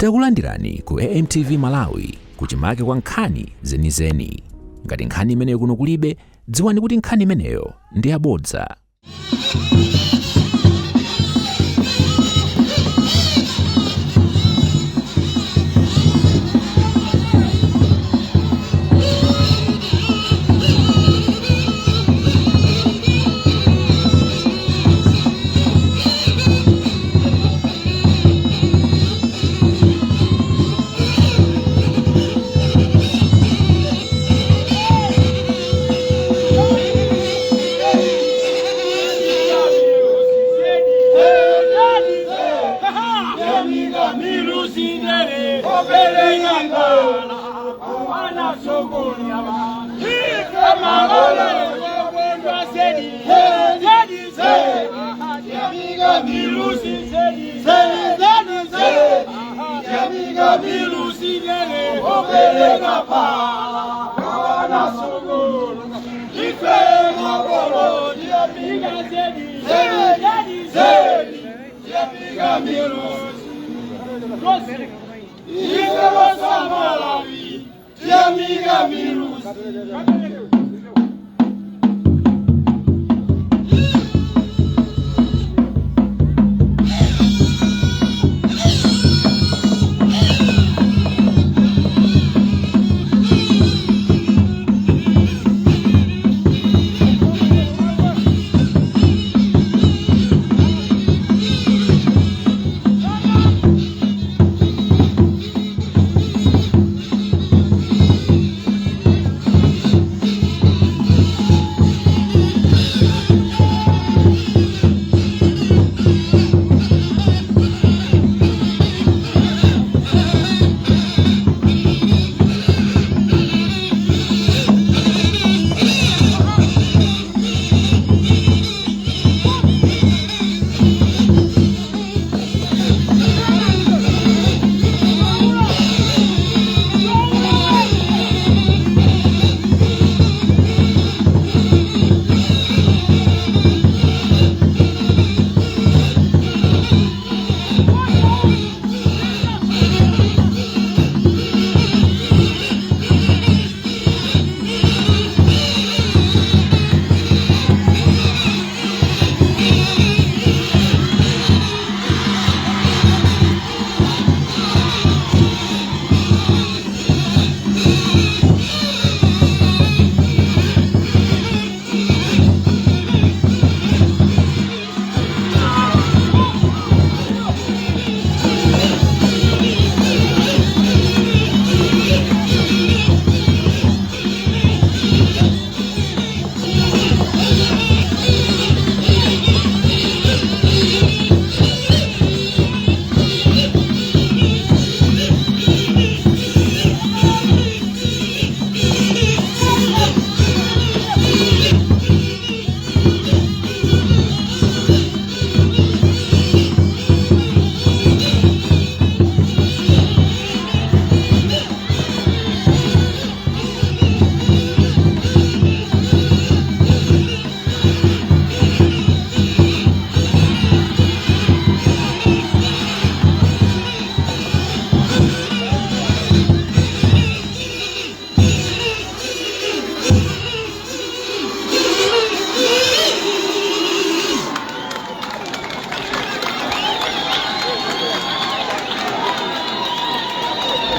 Takulandirani ku AMTV Malawi kuchimake kwa nkhani zenizeni. Ngati nkhani imeneyo kuno kulibe, dziwani kuti nkhani imeneyo ndi yabodza.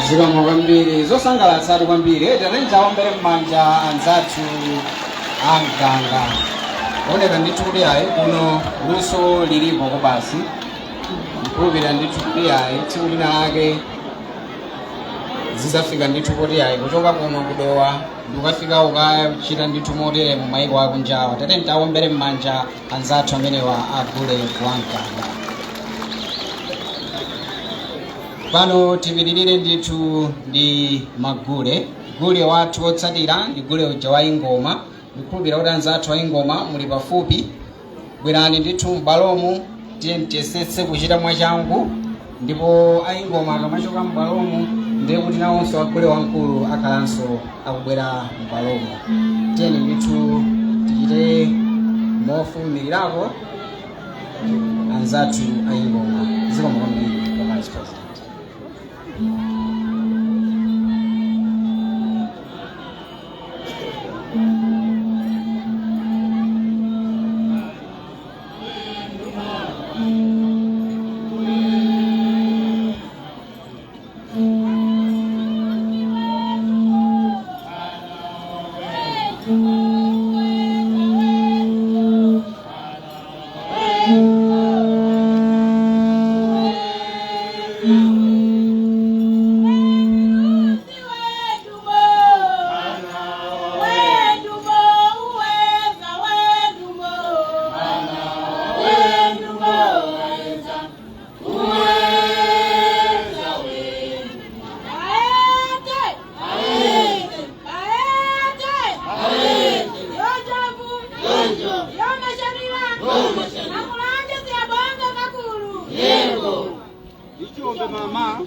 Zikomo kwambiri zosangalatsa kwambiri talenza ombere mmanja anzathu amganga oneka ndithu kuti ayi kuno luso lilipo kubasi mkulupira ndithu kuti ayi tsiku lina lake zizafika ndithu kuti ayi kuchoka kuno kudowa ndikafika ukachita ndithu motere mu mayiko akunjawa talenza ombere mmanja anzathu amenewa agule kuamganga. Pano tipitirire ndithu ndi magule wathu otsatira ndi gule uja wa ingoma. Ndikhulupira kuti anzathu a ingoma muli pafupi, bwerani ndithu m'balomu tiyesetse kuchita mwachangu, ndipo a ingoma akamachoka m'balomu ndiye kuti nawonso agule wamkulu akhalanso akubwera m'balomu. Tiyeni ndithu tichite mofumirirako anzathu a ingoma. Zikomo kwambiri kwa Vice President. Mama.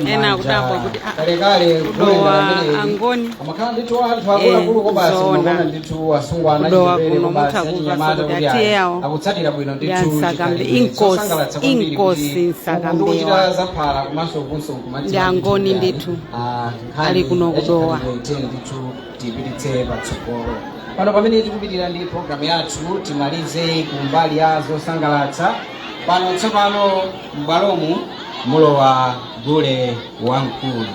ena kudabwa kuti angoni kudowa kuno muthakuva kuti atiye yawo yansakambe inkosi nsakambewa ndi angoni ndithu ali kuno kudowa. Pano pamene tikupitirira ndi programu yathu timalize kumbali ya zosangalatsa. Pano tsopano m'bwalomu mulowa gule wamkulu.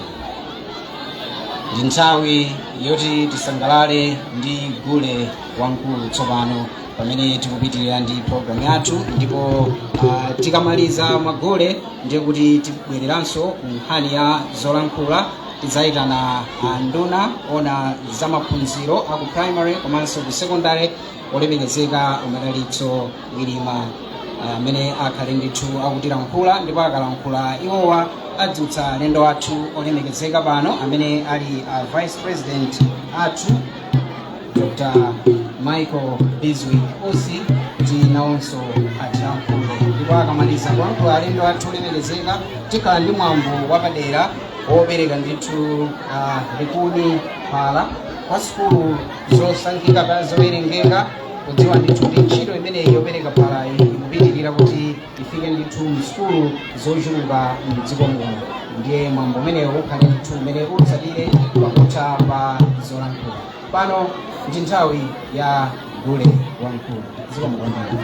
Ndi nthawi yoti tisangalale ndi gule wamkulu tsopano pamene tikupitirira ndi programu yathu, ndipo tikamaliza magule ndiye kuti tibwereranso ku nkhani ya zolankhula. Tidzayitana anduna ona za maphunziro aku primary komanso ku secondary olemekezeka umadalitso Wilima amene akhale ndithu akutilankhula, ndipo akalankhula iwowa adzutsa alendo athu olemekezeka pano amene ali vice president athu Dr. Michael Biswick Osi nawonso atilankhule, ndipo akamaliza kulankhula alendo athu olemekezeka tikhala ndi mwambo wapadera wopereka ndithu likuni phala kwa sukulu zosankhika pa zowerengeka, kudziwa ndithu kuti ntchito imeneyi yopereka phala ikupitirira kuti ifike ndithu msukulu zochuluka m'dziko muno. Ndiye mwambo umenewo ukhale ndithu umene utsatire pakutha pa zolankhula. Pano ndi nthawi ya gule wamkulu. Dziko mukwambiri.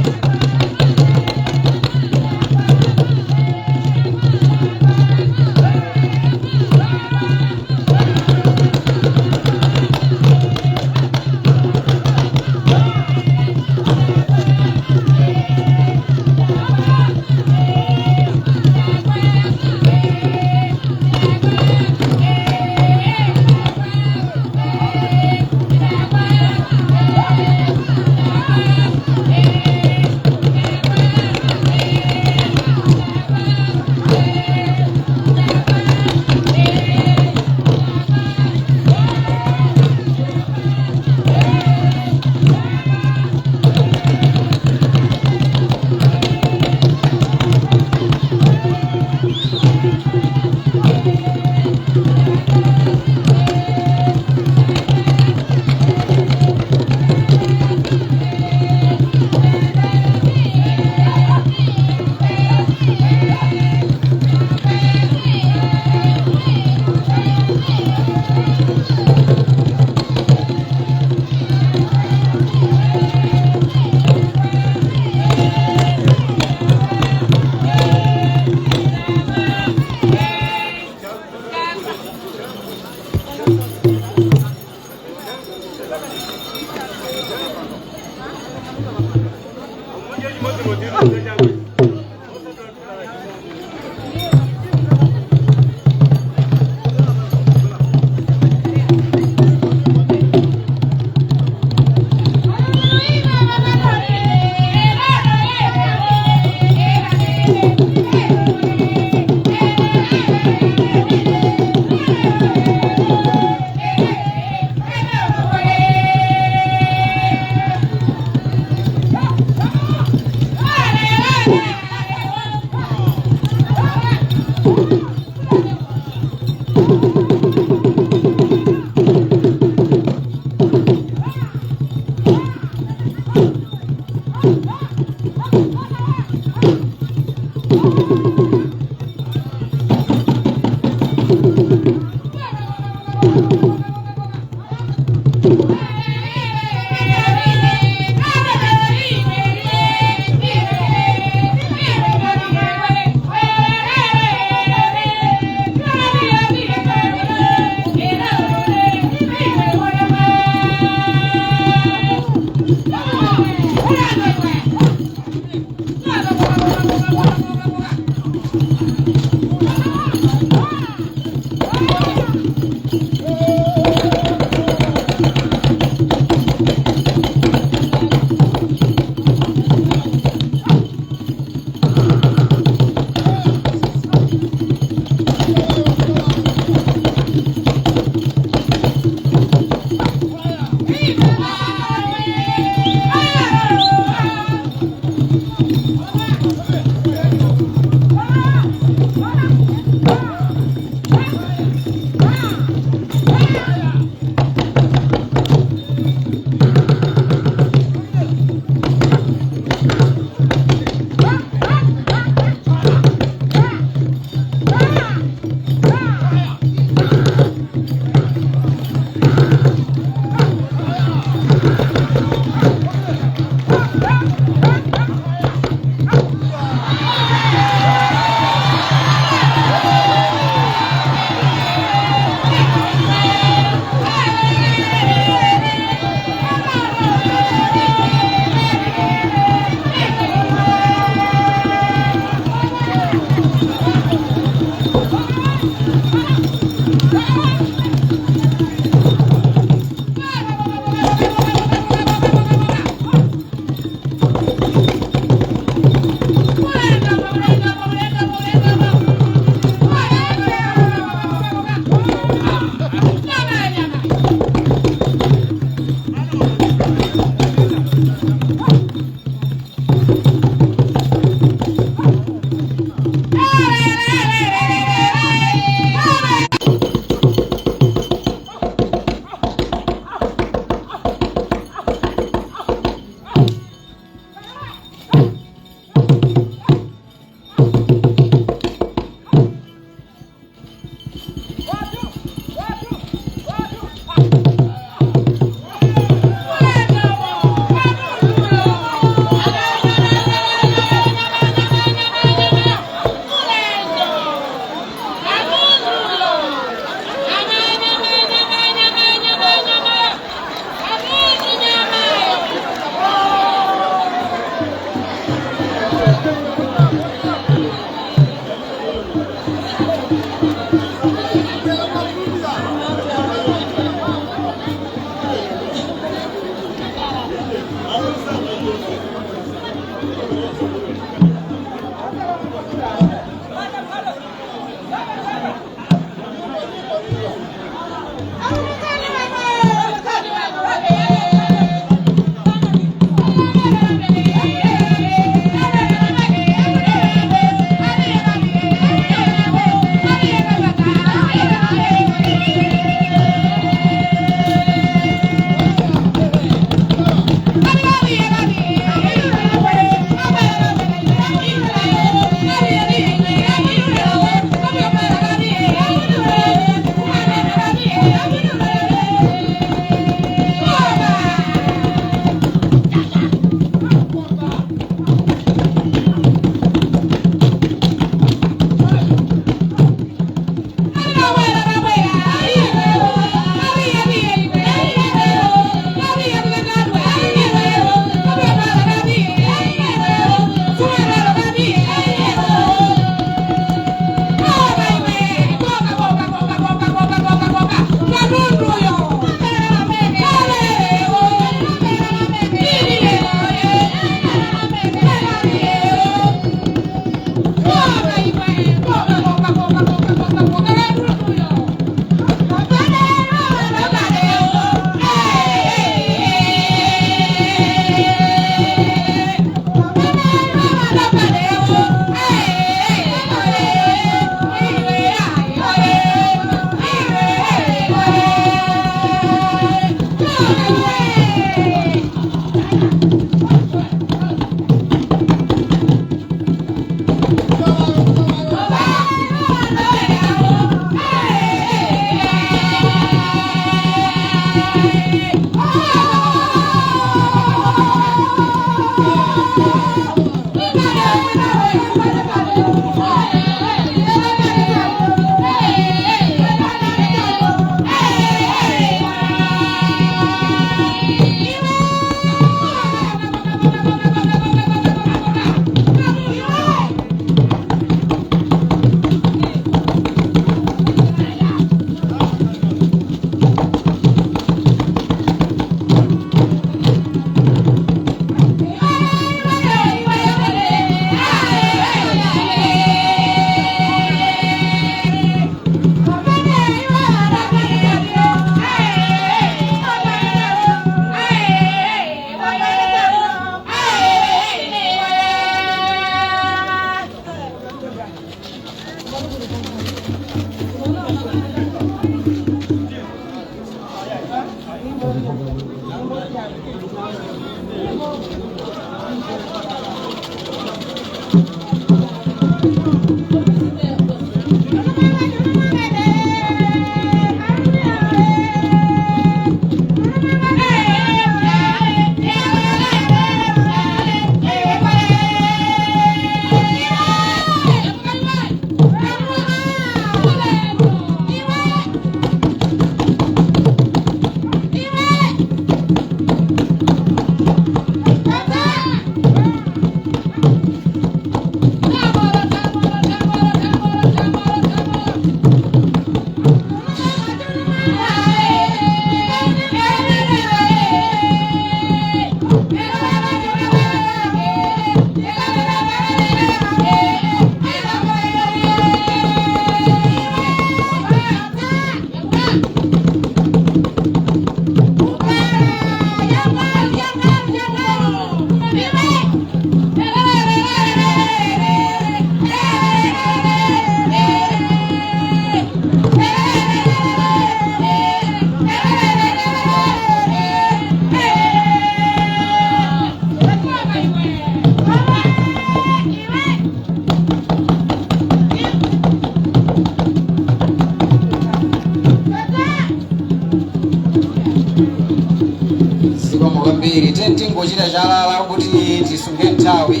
kwambiri tingochita chalala kuti tisunge nthawi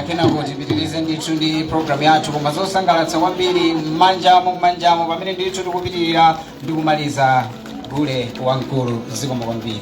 kenako tipitirize ndithu ndi program yathu koma zosangalatsa kwambiri mmanjamo pamene ndithu tikupitirira ndi kumaliza gule wamkulu zikomo kwambiri.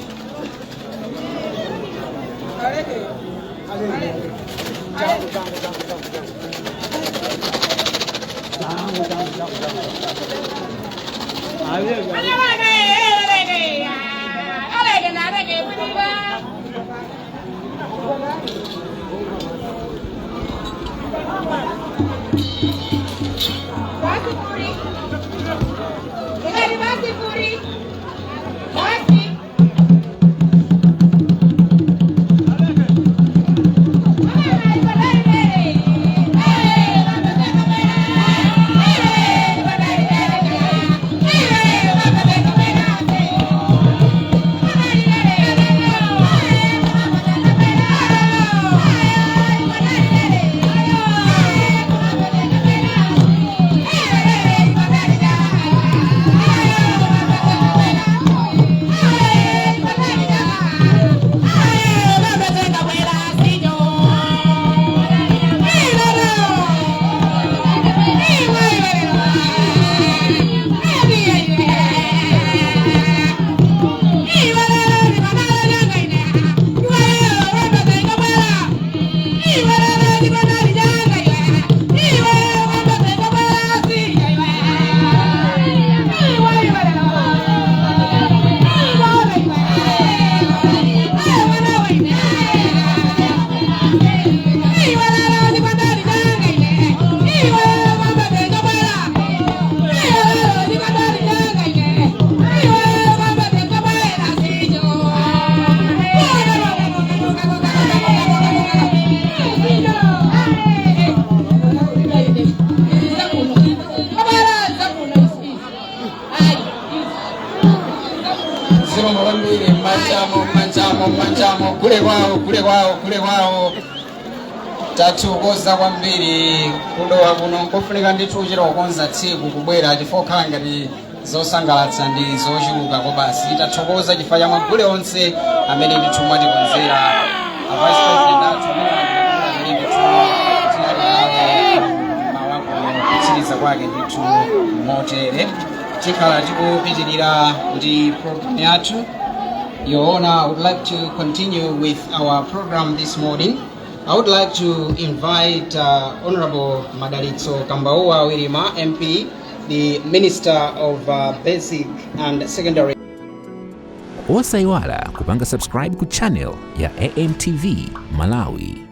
Manjamo kule kwao tathokoza kwambiri kudowa kuno kofunika ndithu uchira kukonza tsiku kubwera chifukwa ngati zosangalatsa ndi zochuluka kobasi tathokoza chifukwa cha magule onse amene ndithu mwatikonzera vice president athu amene ndithu kutsiriza kwake ndithu motere tikhala tikupitirira ndi program yathu. Your Honor, I would like to continue with our program this morning. I would like to invite Honorable Madalitso Kambaua Wirima, MP, the Minister of Basic and Secondary. Osaiwala kupanga subscribe ku channel ya AMTV Malawi.